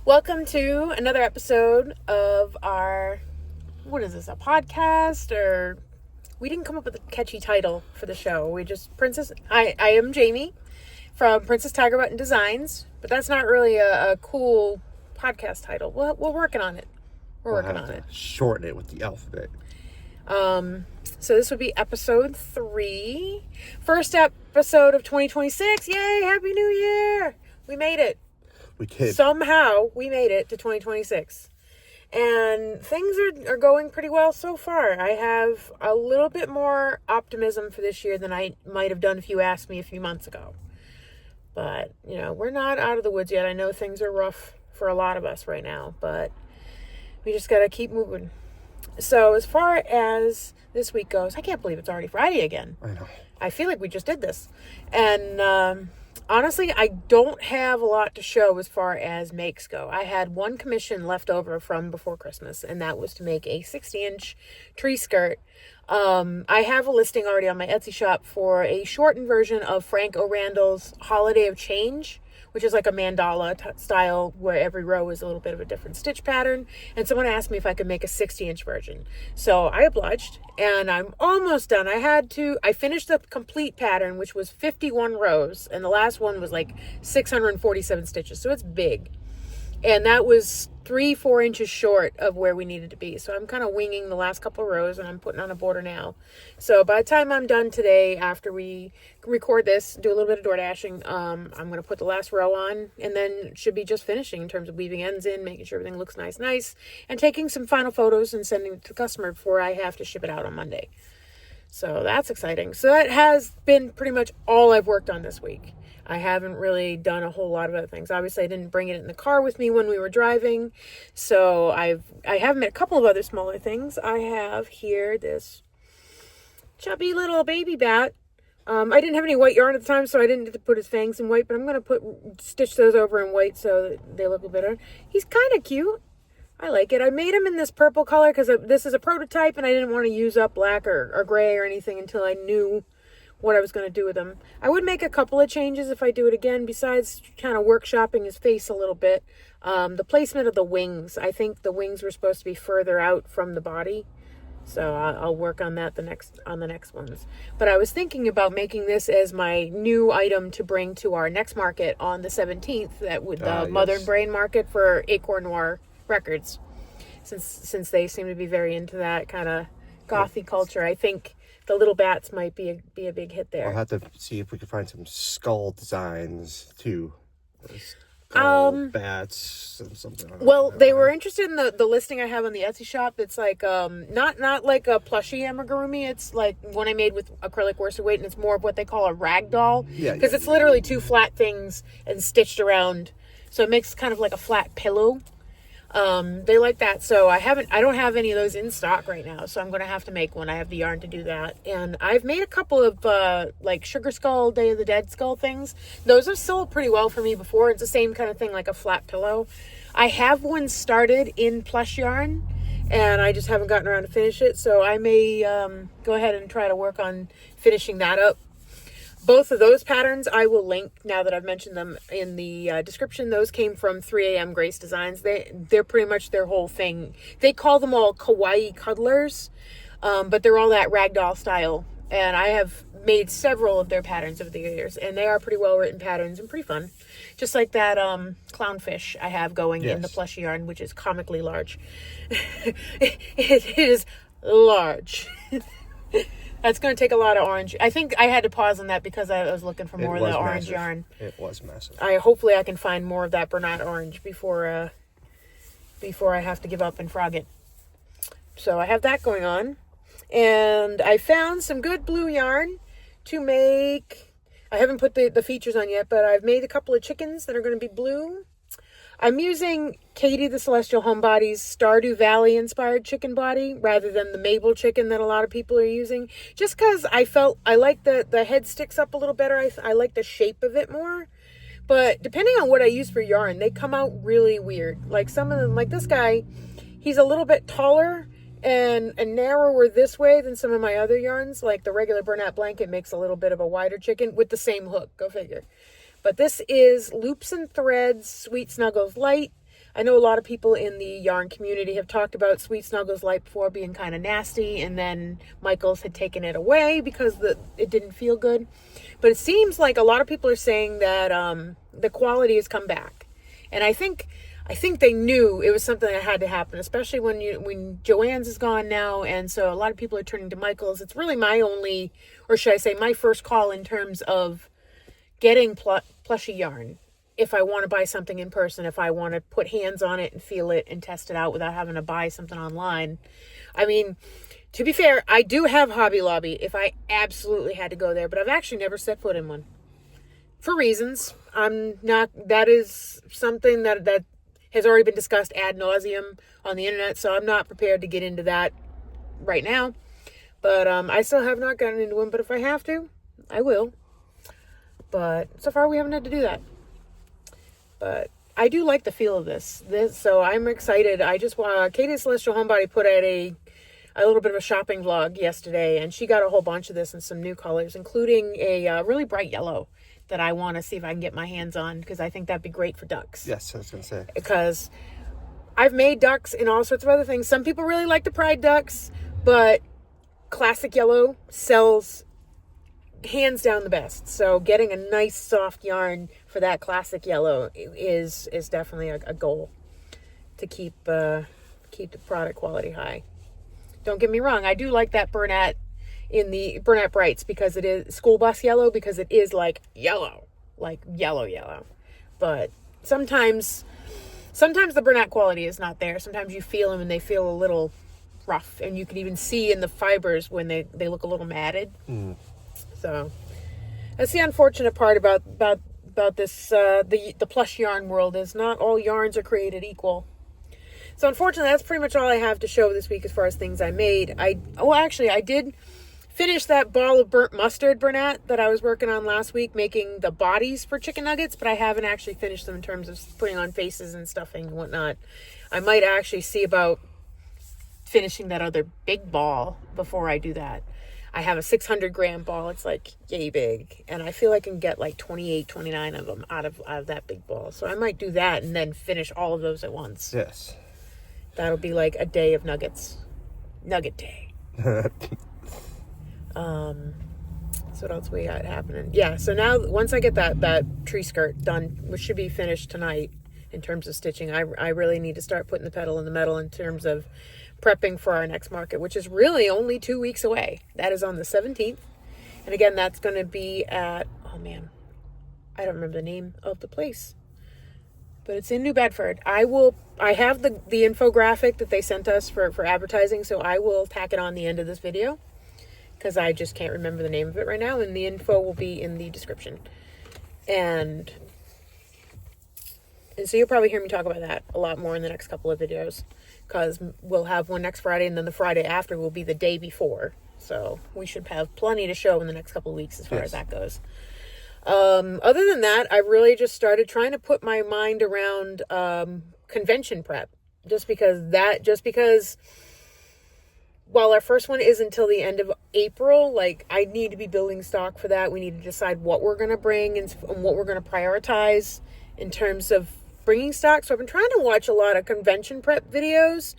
Welcome to another episode of our, what is this, a podcast? Or we didn't come up with a catchy title for the show. We just, I am Jamie from Princess Tigerbutton Designs, but that's not really a cool podcast title. We're working on it. We're working on it. Shorten it with the alphabet. So this would be episode 3. First episode of 2026. Yay, Happy New Year! We made it. We did. Somehow we made it to 2026. And things are going pretty well so far. I have a little bit more optimism for this year than I might have done if you asked me a few months ago. But, we're not out of the woods yet. I know things are rough for a lot of us right now, but we just got to keep moving. So as far as this week goes, I can't believe it's already Friday again. I know. I feel like we just did this. And honestly, I don't have a lot to show as far as makes go. I had one commission left over from before Christmas, and that was to make a 60-inch tree skirt. I have a listing already on my Etsy shop for a shortened version of Frank O'Randall's Holiday of Change, which is like a mandala style where every row is a little bit of a different stitch pattern. And someone asked me if I could make a 60-inch version. So I obliged, and I'm almost done. I finished the complete pattern, which was 51 rows, and the last one was like 647 stitches. So it's big. And that was 3-4 inches short of where we needed to be. So I'm kind of winging the last couple of rows, and I'm putting on a border now. So by the time I'm done today, after we record this, do a little bit of door dashing, I'm going to put the last row on, and then should be just finishing in terms of weaving ends in, making sure everything looks nice, and taking some final photos and sending it to the customer before I have to ship it out on Monday. So that's exciting. So that has been pretty much all I've worked on this week. I haven't really done a whole lot of other things. Obviously, I didn't bring it in the car with me when we were driving. So I have made a couple of other smaller things. I have here this chubby little baby bat. I didn't have any white yarn at the time, so I didn't get to put his fangs in white, but I'm going to stitch those over in white so that they look a little better. He's kind of cute. I like it. I made him in this purple color because this is a prototype, and I didn't want to use up black or gray or anything until I knew what I was going to do with him. I would make a couple of changes if I do it again, besides kind of workshopping his face a little bit. The placement of the wings. I think the wings were supposed to be further out from the body. So I'll work on that on the next ones. But I was thinking about making this as my new item to bring to our next market on the 17th, the Mother and Brain market for Acorn Noir Records. Since they seem to be very into that kind of gothy culture, I think the little bats might be a big hit there. I'll have to see if we can find some skull designs too. Skull bats and something. Well, they were interested in the listing I have on the Etsy shop. It's like not like a plushy amigurumi. It's like one I made with acrylic worsted weight, and it's more of what they call a rag doll. Yeah. Because it's literally 2 flat things and stitched around, so it makes kind of like a flat pillow. They like that, so I don't have any of those in stock right now, so I'm going to have to make one. I have the yarn to do that, and I've made a couple of, like Sugar Skull, Day of the Dead skull things. Those have sold pretty well for me before. It's the same kind of thing, like a flat pillow. I have one started in plush yarn, and I just haven't gotten around to finish it, so I may, go ahead and try to work on finishing that up. Both of those patterns I will link now that I've mentioned them in the description. Those came from 3am Grace Designs. They're pretty much their whole thing. They call them all kawaii cuddlers, but they're all that ragdoll style. And I have made several of their patterns over the years, and they are pretty well written patterns and pretty fun. Just like that clownfish I have going in the plush yarn, which is comically large. It is large. That's going to take a lot of orange. I think I had to pause on that because I was looking for more of the orange yarn. It was massive. Hopefully I can find more of that Bernat orange before I have to give up and frog it. So I have that going on. And I found some good blue yarn to make. I haven't put the features on yet, but I've made a couple of chickens that are going to be blue. I'm using Katie the Celestial Homebody's Stardew Valley inspired chicken body rather than the Mabel chicken that a lot of people are using. Just because I like the head sticks up a little better. I like the shape of it more. But depending on what I use for yarn, they come out really weird. Like some of them, like this guy, he's a little bit taller and narrower this way than some of my other yarns. Like the regular Bernat blanket makes a little bit of a wider chicken with the same hook. Go figure. But this is Loops and Threads Sweet Snuggles Light. I know a lot of people in the yarn community have talked about Sweet Snuggles Light before being kind of nasty, and then Michaels had taken it away because it didn't feel good. But it seems like a lot of people are saying that the quality has come back. And I think they knew it was something that had to happen, especially when Joann's is gone now, and so a lot of people are turning to Michaels. It's really my only, or should I say, my first call in terms of getting plushy yarn. If I want to buy something in person, if I want to put hands on it and feel it and test it out without having to buy something online. I mean, to be fair, I do have Hobby Lobby if I absolutely had to go there, but I've actually never set foot in one. For reasons. That is something that has already been discussed ad nauseum on the internet, so I'm not prepared to get into that right now. But I still have not gotten into one, but if I have to, I will. But so far we haven't had to do that. But I do like the feel of this, so I'm excited. I just want Katie Celestial Homebody put out a little bit of a shopping vlog yesterday, and she got a whole bunch of this in some new colors, including a really bright yellow that I want to see if I can get my hands on, because I think that'd be great for ducks. Yes, I was going to say. Because I've made ducks and all sorts of other things. Some people really like the pride ducks, but classic yellow sells hands down the best. So getting a nice soft yarn for that classic yellow is definitely a goal to keep the product quality high. Don't get me wrong, I do like that Bernat in the Bernat Brights because it is school bus yellow, because it is like yellow. But sometimes the Bernat quality is not there. Sometimes you feel them and they feel a little rough, and you can even see in the fibers when they look a little matted. So that's the unfortunate part about this the plush yarn world, is not all yarns are created equal. So unfortunately, that's pretty much all I have to show this week as far as things I made. I did finish that ball of burnt mustard Bernat that I was working on last week, making the bodies for chicken nuggets, but I haven't actually finished them in terms of putting on faces and stuffing and whatnot. I might actually see about finishing that other big ball before I do that. I have a 600-gram ball. It's like yay big, and I feel I can get like 28, 29 of them out of that big ball. So I might do that and then finish all of those at once. Yes. That'll be like a day of nuggets. Nugget day. So what else we got happening? Yeah, so now once I get that tree skirt done, which should be finished tonight in terms of stitching, I really need to start putting the pedal in the metal in terms of prepping for our next market, which is really only 2 weeks away. That is on the 17th. And again, that's going to be at, oh man, I don't remember the name of the place, but it's in New Bedford. I have the infographic that they sent us for advertising, so I will tack it on the end of this video, because I just can't remember the name of it right now, and the info will be in the description. And so you'll probably hear me talk about that a lot more in the next couple of videos, because we'll have one next Friday, and then the Friday after will be the day before. So we should have plenty to show in the next couple of weeks as far as that goes. Other than that, I really just started trying to put my mind around convention prep, just because while our first one is until the end of April, like, I need to be building stock for that. We need to decide what we're going to bring and what we're going to prioritize in terms of bringing stock. So I've been trying to watch a lot of convention prep videos,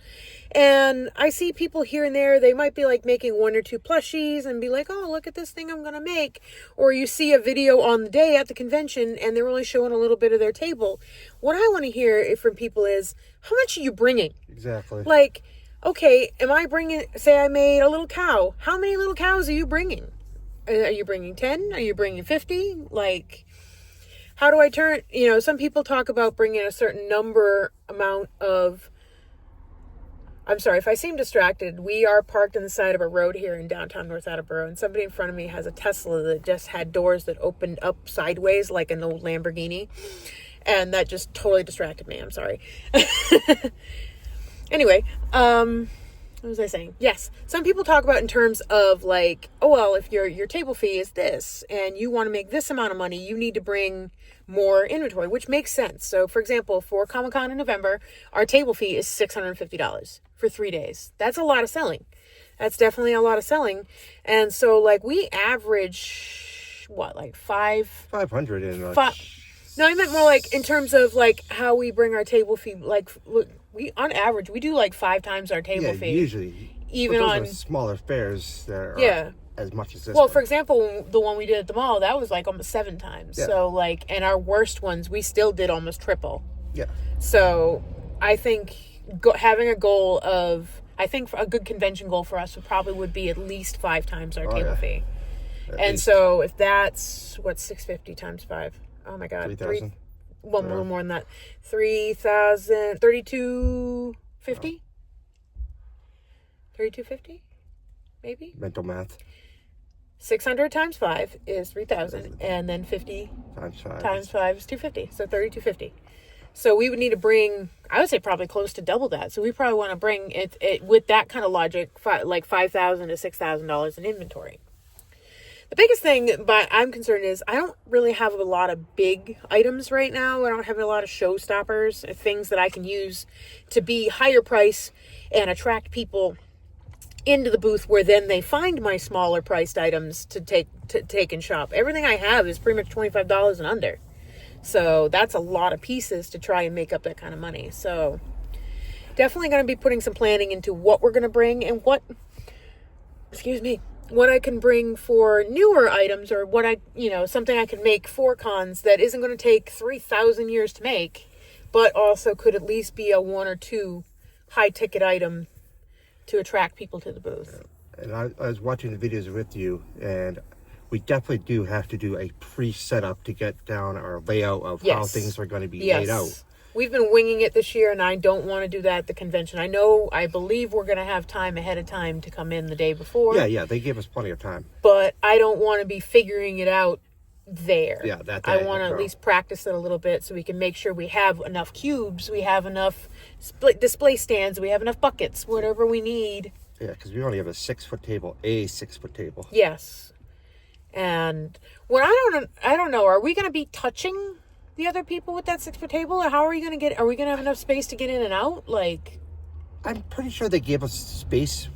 and I see people here and there, they might be like making 1 or 2 plushies and be like, oh, look at this thing I'm going to make. Or you see a video on the day at the convention and they're only showing a little bit of their table. What I want to hear from people is, how much are you bringing? Exactly. Like, okay, am I bringing, say I made a little cow. How many little cows are you bringing? Are you bringing 10? Are you bringing 50? Like, how do I turn, some people talk about bringing a certain amount of, I'm sorry, if I seem distracted, we are parked on the side of a road here in downtown North Attleboro, and somebody in front of me has a Tesla that just had doors that opened up sideways like an old Lamborghini, and that just totally distracted me. I'm sorry. Anyway, what was I saying? Yes, some people talk about in terms of like, oh, well, if your table fee is this and you want to make this amount of money, you need to bring more inventory, which makes sense. So, for example, for Comic-Con in November, our table fee is $650 for 3 days. That's a lot of selling. That's definitely a lot of selling. And so, like, we average, what, like 500 in No, I meant more like in terms of like how we bring our table fee. Like we on average we do like 5 times our table fee. Usually. Even but those on are smaller fares that are yeah. as much as this. Well, one. for example, the one we did at the mall, that was like almost 7 times. Yeah. So like, and our worst ones, we still did almost triple. Yeah. So I think having a goal of, I think a good convention goal for us would be at least 5 times our table fee. At and least. So if that's, what's 650 times 5? Oh my God. 3,000. One little more than that. 3,000, 3,250? 3,250? Maybe? Mental math. 600 times 5 is 3,000, and then 50 times 5 is 250, so 3,250. So we would need to bring, I would say probably close to double that. So we probably want to bring it with that kind of logic, like $5,000 to $6,000 in inventory. The biggest thing, but I'm concerned, is I don't really have a lot of big items right now. I don't have a lot of showstoppers, things that I can use to be higher price and attract people into the booth where then they find my smaller priced items to take and shop. Everything I have is pretty much $25 and under. So that's a lot of pieces to try and make up that kind of money. So definitely going to be putting some planning into what we're going to bring and what I can bring for newer items, or what something I can make for cons that isn't going to take 3,000 years to make, but also could at least be a 1 or 2 high ticket item to attract people to the booth. And I was watching the videos with you, and we definitely do have to do a pre-setup to get down our layout of how things are going to be laid out. We've been winging it this year, and I don't want to do that at the convention. I believe we're going to have time ahead of time to come in the day before. Yeah, they gave us plenty of time. But I don't want to be figuring it out there. Yeah, that I want to at least practice it a little bit so we can make sure we have enough cubes, we have enough display stands, we have enough buckets, whatever we need. Yeah, because we only have a 6-foot table. Yes. And what I don't know, are we going to be touching the other people with that 6-foot table, or how are we going to have enough space to get in and out? Like, I'm pretty sure they gave us space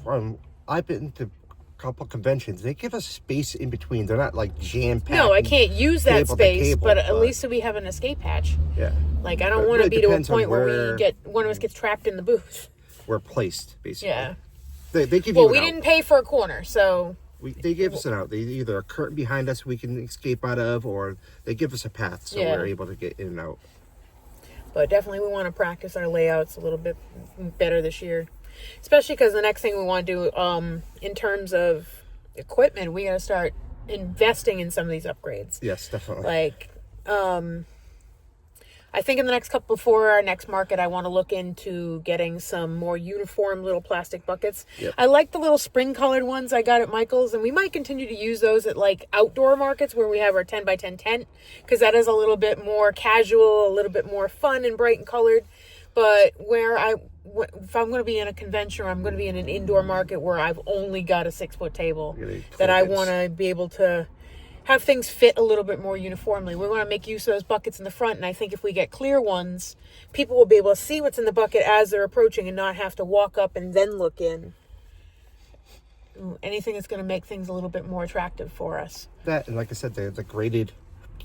I've been to couple conventions. They give us space in between. They're not like jam-packed. No, I can't use that space, but at least so we have an escape hatch. Yeah. Like, I don't want to be to a point where one of us gets trapped in the booth. We're placed, basically. Yeah. They give you Well, we didn't pay for a corner, so... They gave us an out. They either a curtain behind us we can escape out of, or they give us a path so we're able to get in and out. But definitely we want to practice our layouts a little bit better this year. Especially because the next thing we want to do, in terms of equipment, we got to start investing in some of these upgrades. Yes, definitely. Like, I think in the next couple, before our next market, I want to look into getting some more uniform little plastic buckets. Yep. I like the little spring colored ones I got at Michael's, and we might continue to use those at like outdoor markets where we have our 10 by 10 tent, because that is a little bit more casual, a little bit more fun and bright and colored. But if I'm going to be in a convention, or I'm going to be in an indoor market where I've only got a 6-foot table, that I want to be able to have things fit a little bit more uniformly. We want to make use of those buckets in the front, and I think if we get clear ones, people will be able to see what's in the bucket as they're approaching and not have to walk up and then look in. Anything that's going to make things a little bit more attractive for us. That, and like I said, the graded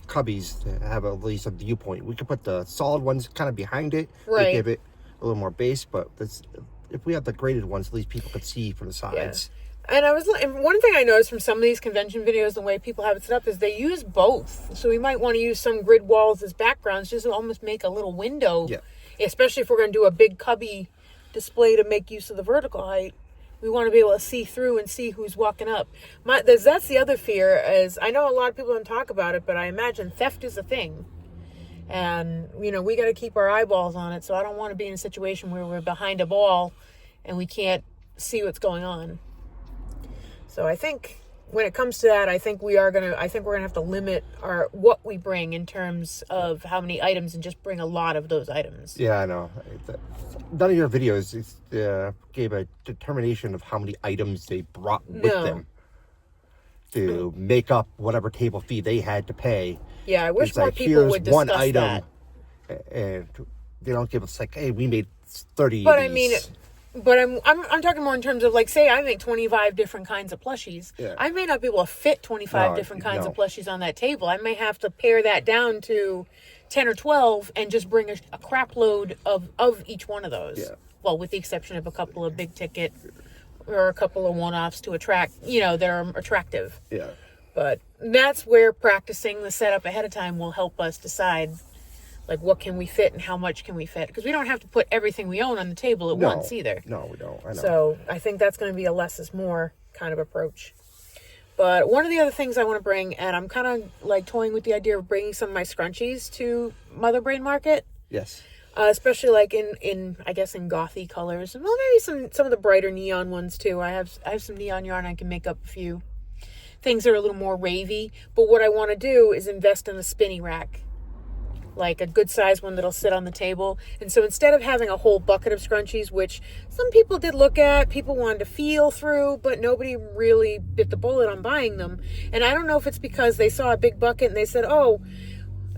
cubbies to have at least a viewpoint. We could put the solid ones kind of behind it to give it a little more base, but if we have the graded ones, at least people could see from the sides. Yeah. And one thing I noticed from some of these convention videos, the way people have it set up, is they use both. So we might want to use some grid walls as backgrounds, just to almost make a little window. Yeah. Especially if we're going to do a big cubby display to make use of the vertical height. We want to be able to see through and see who's walking up. That's the other fear, is I know a lot of people don't talk about it, but I imagine theft is a thing. And, we got to keep our eyeballs on it. So I don't want to be in a situation where we're behind a ball and we can't see what's going on. So I think when it comes to that, I think we're gonna have to limit what we bring in terms of how many items, and just bring a lot of those items. Yeah, I know. None of your videos gave a determination of how many items they brought with them to make up whatever table fee they had to pay. Yeah, I wish more people would discuss one item, that. And they don't give us like, hey, we made 30 But of these. But I'm talking more in terms of, like, say I make 25 different kinds of plushies. Yeah. I may not be able to fit 25 different kinds of plushies on that table. I may have to pare that down to 10 or 12 and just bring a crap load of each one of those. Yeah. Well, with the exception of a couple of big ticket or a couple of one-offs to attract, that are attractive. Yeah. But that's where practicing the setup ahead of time will help us decide, like, what can we fit and how much can we fit. Because we don't have to put everything we own on the table at once either. No, we don't. I know. So I think that's going to be a less is more kind of approach. But one of the other things I want to bring, and I'm kind of like toying with the idea of bringing some of my scrunchies to Mother Brain Market. Yes. Especially like in I guess in gothy colors. Well, maybe some of the brighter neon ones too. I have some neon yarn. I can make up a few things that are a little more ravey. But what I want to do is invest in a spinny rack. Like a good size one that'll sit on the table. And so instead of having a whole bucket of scrunchies, which some people did look at, people wanted to feel through, but nobody really bit the bullet on buying them. And I don't know if it's because they saw a big bucket and they said, oh,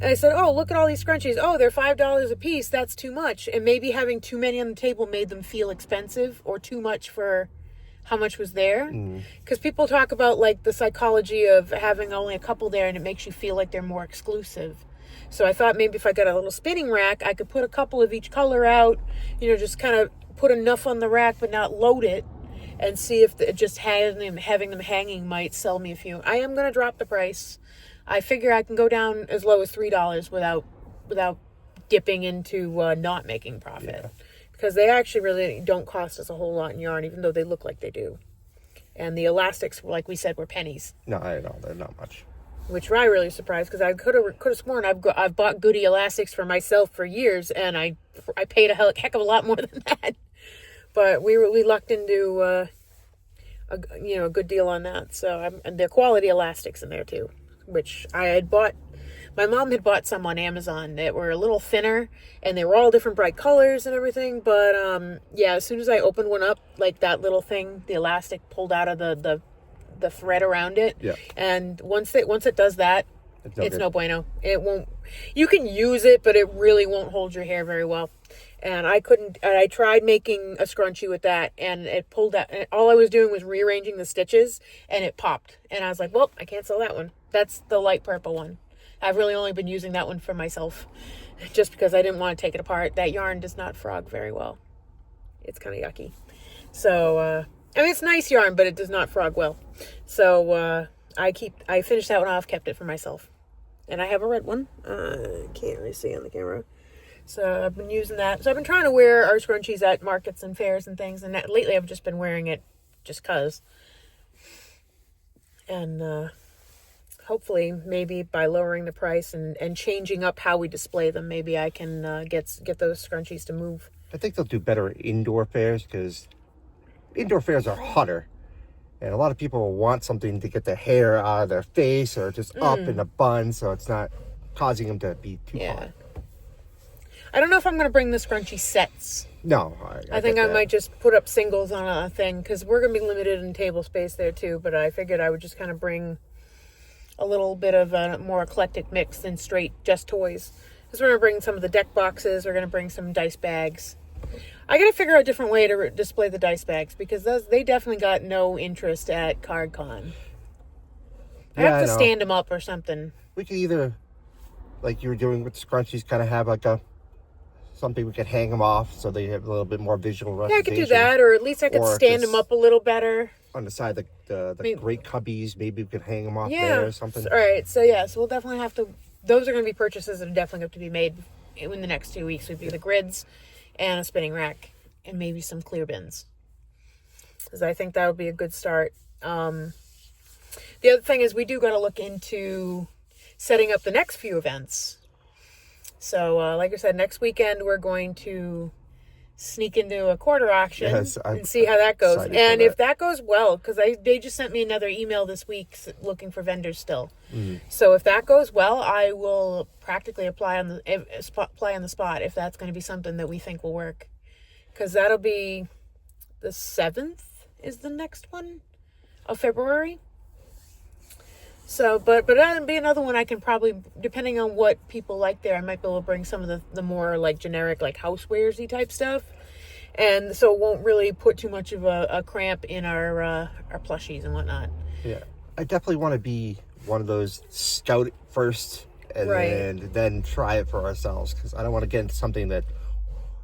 look at all these scrunchies. Oh, they're $5 a piece. That's too much. And maybe having too many on the table made them feel expensive or too much for how much was there. Because people talk about like the psychology of having only a couple there and it makes you feel like they're more exclusive. So I thought maybe if I got a little spinning rack, I could put a couple of each color out, just kind of put enough on the rack but not load it, and see if just having them hanging might sell me a few. I am going to drop the price. I figure I can go down as low as $3 without dipping into not making profit. Yeah. Because they actually really don't cost us a whole lot in yarn, even though they look like they do. And the elastics, like we said, were pennies. No, I know. They're not much. Which I really surprised, because I could have sworn I've bought Goody elastics for myself for years, and I paid a heck of a lot more than that. But we lucked into a good deal on that. So and they're quality elastics in there too, which I had bought. My mom had bought some on Amazon that were a little thinner, and they were all different bright colors and everything. But as soon as I opened one up, like that little thing, the elastic pulled out of the thread around it. Yeah. And once it does that, it's no bueno. It won't. You can use it, but it really won't hold your hair very well. And I couldn't. I tried making a scrunchie with that, and it pulled out. And all I was doing was rearranging the stitches, and it popped. And I was like, "Well, I can't sell that one. That's the light purple one. I've really only been using that one for myself, just because I didn't want to take it apart. That yarn does not frog very well. It's kind of yucky. So." It's nice yarn, but it does not frog well. So I finished that one off, kept it for myself. And I have a red one. Can't really see on the camera. So I've been using that. So I've been trying to wear our scrunchies at markets and fairs and things. And lately I've just been wearing it just because. And hopefully maybe by lowering the price and changing up how we display them, maybe I can get those scrunchies to move. I think they'll do better at indoor fairs, because indoor fairs are hotter, and a lot of people want something to get the hair out of their face or just up in a bun, so it's not causing them to be too hot. I don't know if I'm going to bring the scrunchie sets. No, I think I might just put up singles on a thing, because we're going to be limited in table space there too. But I figured I would just kind of bring a little bit of a more eclectic mix than straight just toys. Because we're going to bring some of the deck boxes. We're going to bring some dice bags. I gotta figure out a different way to display the dice bags, because they definitely got no interest at CardCon. I have to stand them up or something. We could either, like you were doing with the scrunchies, kind of have like something we could hang them off so they have a little bit more visual representation. Yeah, I could do that, or at least I could stand them up a little better. On the side, the great cubbies, maybe we could hang them off there or something. All right, so we'll definitely have to. Those are going to be purchases that are definitely have to be made in the next 2 weeks. Would be the grids and a spinning rack, and maybe some clear bins, because I think that would be a good start. The other thing is we do got to look into setting up the next few events. So, like I said, next weekend we're going to sneak into a quarter auction and see how that goes. And if that goes well, because they just sent me another email this week looking for vendors still. So if that goes well, I will practically apply on the spot if that's going to be something that we think will work. Because that'll be the 7th is the next one of February. So, but that'll be another one I can probably, depending on what people like there, I might be able to bring some of the more like generic, like housewares-y type stuff. And so it won't really put too much of a cramp in our plushies and whatnot. Yeah. I definitely want to be one of those scout first and then try it for ourselves, because I don't want to get into something that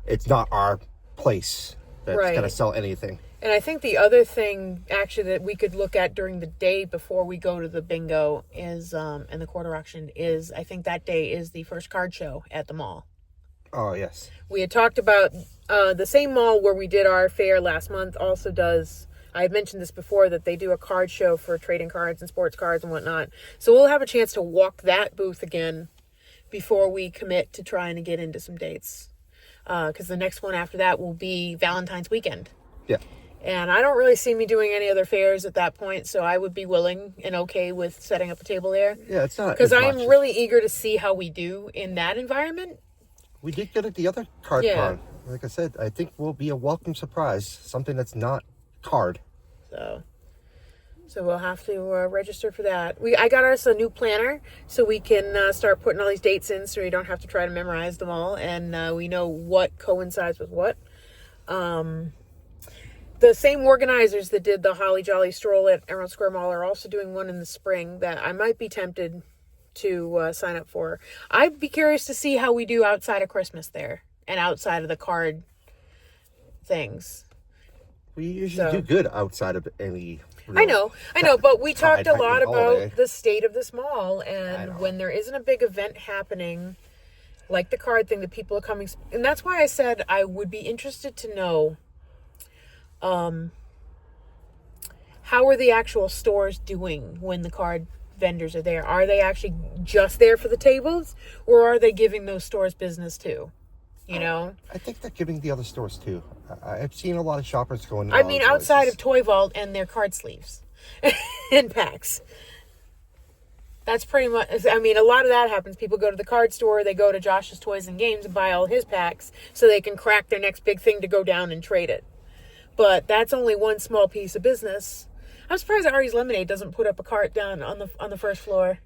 it's not our place that's going to sell anything. And I think the other thing, actually, that we could look at during the day before we go to the bingo is, and the quarter auction is, I think that day is the first card show at the mall. Oh, yes. We had talked about the same mall where we did our fair last month also does, I had mentioned this before, that they do a card show for trading cards and sports cards and whatnot. So we'll have a chance to walk that booth again before we commit to trying to get into some dates. Because the next one after that will be Valentine's weekend. Yeah. And I don't really see me doing any other fairs at that point, so I would be willing and okay with setting up a table there. Yeah, it's not. Because I'm really eager to see how we do in that environment. We did good at the other card con. Like I said, I think will be a welcome surprise. Something that's not card. So we'll have to register for that. I got us a new planner so we can start putting all these dates in, so we don't have to try to memorize them all, and we know what coincides with what. The same organizers that did the Holly Jolly Stroll at Emerald Square Mall are also doing one in the spring that I might be tempted to sign up for. I'd be curious to see how we do outside of Christmas there and outside of the card things. We usually do good outside of any. I know, but we talked a lot about the state of this mall, and when there isn't a big event happening, like the card thing, that people are coming, and that's why I said I would be interested to know, how are the actual stores doing when the card vendors are there? Are they actually just there for the tables, or are they giving those stores business too? You know? I think they're giving the other stores too. I've seen a lot of shoppers going. I mean, outside of Toy Vault and their card sleeves and packs. That's pretty much, I mean, a lot of that happens. People go to the card store, they go to Josh's Toys and Games and buy all his packs so they can crack their next big thing to go down and trade it. But that's only one small piece of business. I'm surprised Ari's Lemonade doesn't put up a cart down on the first floor,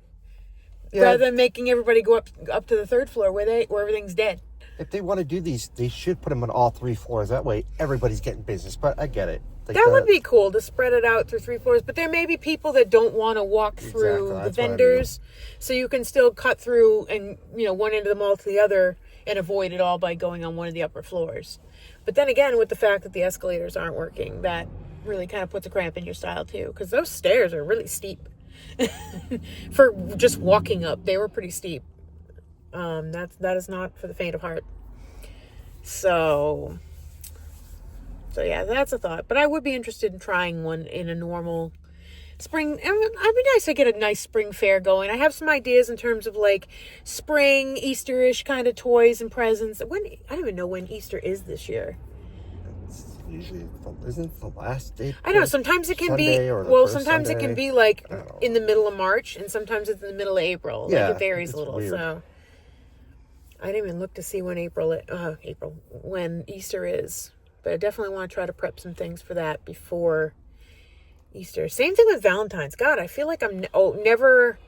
rather than making everybody go up to the third floor where everything's dead. If they want to do these, they should put them on all 3 floors. That way, everybody's getting business. But I get it. That would be cool to spread it out through 3 floors. But there may be people that don't want to walk through the vendors, so you can still cut through and one end of the mall to the other and avoid it all by going on one of the upper floors. But then again, with the fact that the escalators aren't working, that really kind of puts a cramp in your style too, because those stairs are really steep. For just walking up, they were pretty steep. That is not for the faint of heart. So yeah, that's a thought. But I would be interested in trying one in a normal spring. It'd be nice to get a nice spring fair going. I have some ideas in terms of like spring, Easter-ish kind of toys and presents. I don't even know when Easter is this year. Usually isn't the last day. I know, sometimes it can Sunday be sometimes it can be like in the middle of March, and sometimes it's in the middle of April. Yeah, like it varies a little. Weird. So I didn't even look to see when when Easter is, but I definitely want to try to prep some things for that before Easter. Same thing with Valentine's. God, I feel like I'm never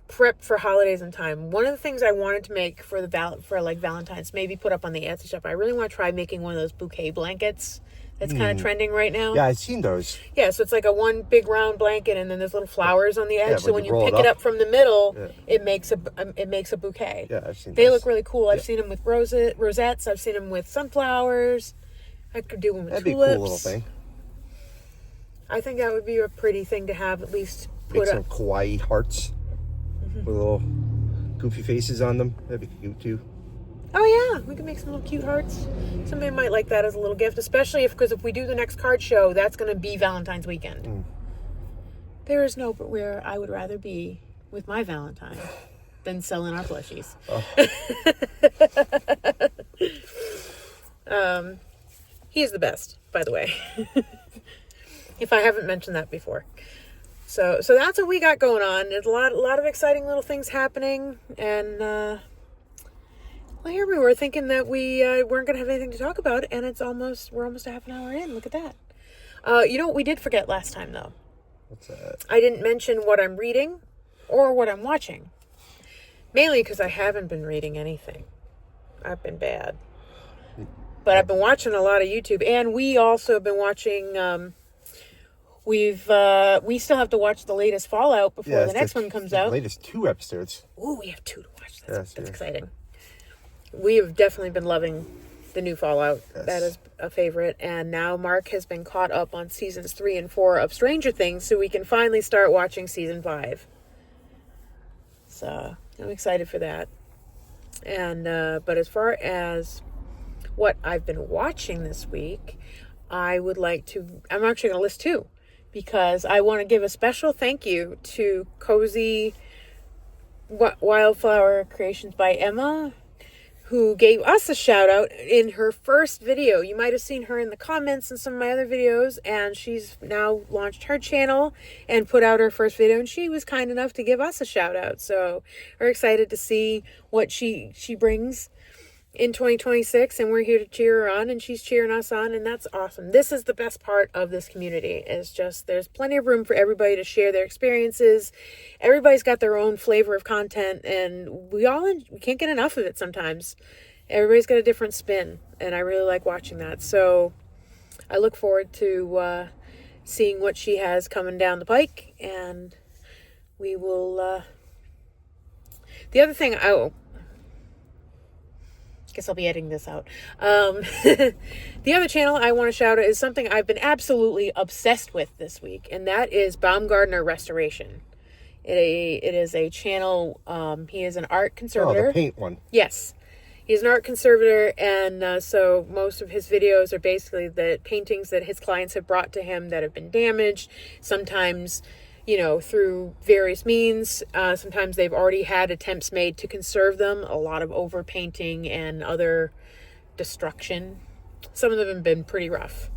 prepped for holidays in time. One of the things I wanted to make for Valentine's, maybe put up on the Etsy shop, I really want to try making one of those bouquet blankets. That's kind of trending right now. Yeah, I've seen those. Yeah, so it's like a one big round blanket, and then there's little flowers on the edge. So when you pick it up from the middle, it makes a bouquet. Yeah, I've seen. They look really cool. I've seen them with rosettes. I've seen them with sunflowers. I could do one with tulips. That'd be a cool little thing. I think that would be a pretty thing to have, at least make some kawaii hearts with little goofy faces on them. That'd be cute too. Oh yeah, we can make some little cute hearts. Somebody might like that as a little gift, especially because if we do the next card show, that's going to be Valentine's weekend. There is no but where I would rather be with my Valentine than selling our plushies. He is the best, by the way. If I haven't mentioned that before. So that's what we got going on. There's a lot of exciting little things happening, and well, here we were thinking that we weren't going to have anything to talk about, and we're almost a half an hour in. Look at that. You know what we did forget last time, though? What's that? I didn't mention what I'm reading or what I'm watching. Mainly because I haven't been reading anything. I've been bad. But I've been watching a lot of YouTube, and we also have been watching, we still have to watch the latest Fallout before the next one comes out. The latest 2 episodes. Ooh, we have 2 to watch. That's Yes. exciting. We have definitely been loving the new Fallout. Yes. That is a favorite. And now Mark has been caught up on seasons 3 and 4 of Stranger Things, so we can finally start watching season 5. So I'm excited for that. And but as far as what I've been watching this week, I'm actually going to list 2, because I want to give a special thank you to Cozy Wildflower Creations by Emma, who gave us a shout out in her first video. You might have seen her in the comments in some of my other videos, and she's now launched her channel and put out her first video, and she was kind enough to give us a shout out. So we're excited to see what she brings in 2026, and we're here to cheer her on, and she's cheering us on, and that's awesome. This is the best part of this community. It's just there's plenty of room for everybody to share their experiences. Everybody's got their own flavor of content, and we can't get enough of it sometimes. Everybody's got a different spin, and I really like watching that. So I look forward to seeing what she has coming down the pike, and we will the other thing guess I'll be editing this out. The other channel I want to shout out is something I've been absolutely obsessed with this week, and that is Baumgartner Restoration. It is a channel. He is an art conservator. Oh, the paint one. Yes. He's an art conservator, and so most of his videos are basically the paintings that his clients have brought to him that have been damaged, sometimes through various means. Sometimes they've already had attempts made to conserve them, a lot of overpainting and other destruction. Some of them have been pretty rough.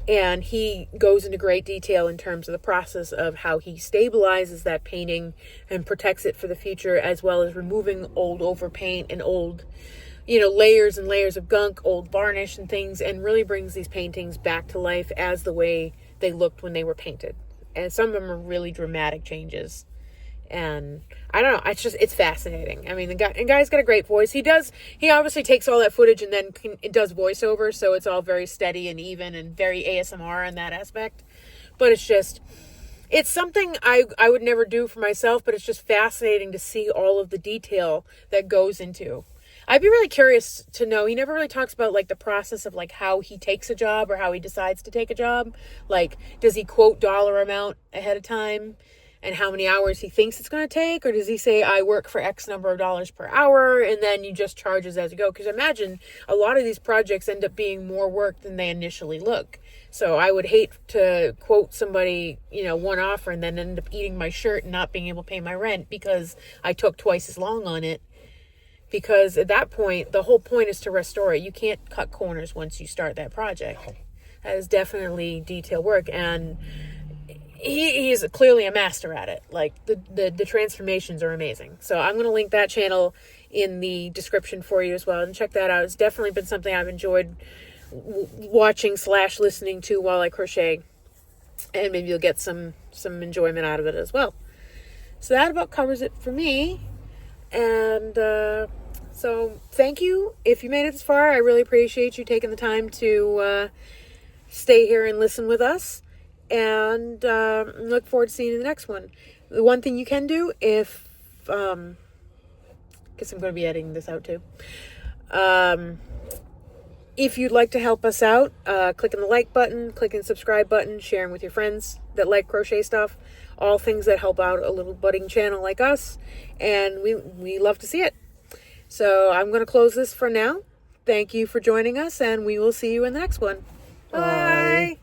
And he goes into great detail in terms of the process of how he stabilizes that painting and protects it for the future, as well as removing old overpaint and old, layers and layers of gunk, old varnish and things, and really brings these paintings back to life as the way they looked when they were painted. And some of them are really dramatic changes. And I don't know, it's fascinating. I mean, the guy's got a great voice. He obviously takes all that footage and then it does voiceover, so it's all very steady and even and very ASMR in that aspect. But it's something I would never do for myself, but it's just fascinating to see all of the detail that goes into. I'd be really curious to know. He never really talks about the process of how he takes a job or how he decides to take a job. Does he quote dollar amount ahead of time and how many hours he thinks it's going to take? Or does he say, I work for X number of dollars per hour, and then you just charges as you go? Because imagine a lot of these projects end up being more work than they initially look. So I would hate to quote somebody, one offer and then end up eating my shirt and not being able to pay my rent because I took twice as long on it. Because at that point, the whole point is to restore it. You can't cut corners once you start that project. That is definitely detail work, and he is clearly a master at it. The transformations are amazing. So I'm going to link that channel in the description for you as well, and check that out. It's definitely been something I've enjoyed watching / listening to while I crochet, and maybe you'll get some enjoyment out of it as well. So that about covers it for me. And so thank you. If you made it this far, I really appreciate you taking the time to stay here and listen with us. And look forward to seeing you in the next one. The one thing you can do, guess I'm going to be editing this out too. If you'd like to help us out, clicking the like button, clicking the subscribe button, sharing with your friends that like crochet stuff. All things that help out a little budding channel like us, and we love to see it. So I'm going to close this for now. Thank you for joining us, and we will see you in the next one. Bye.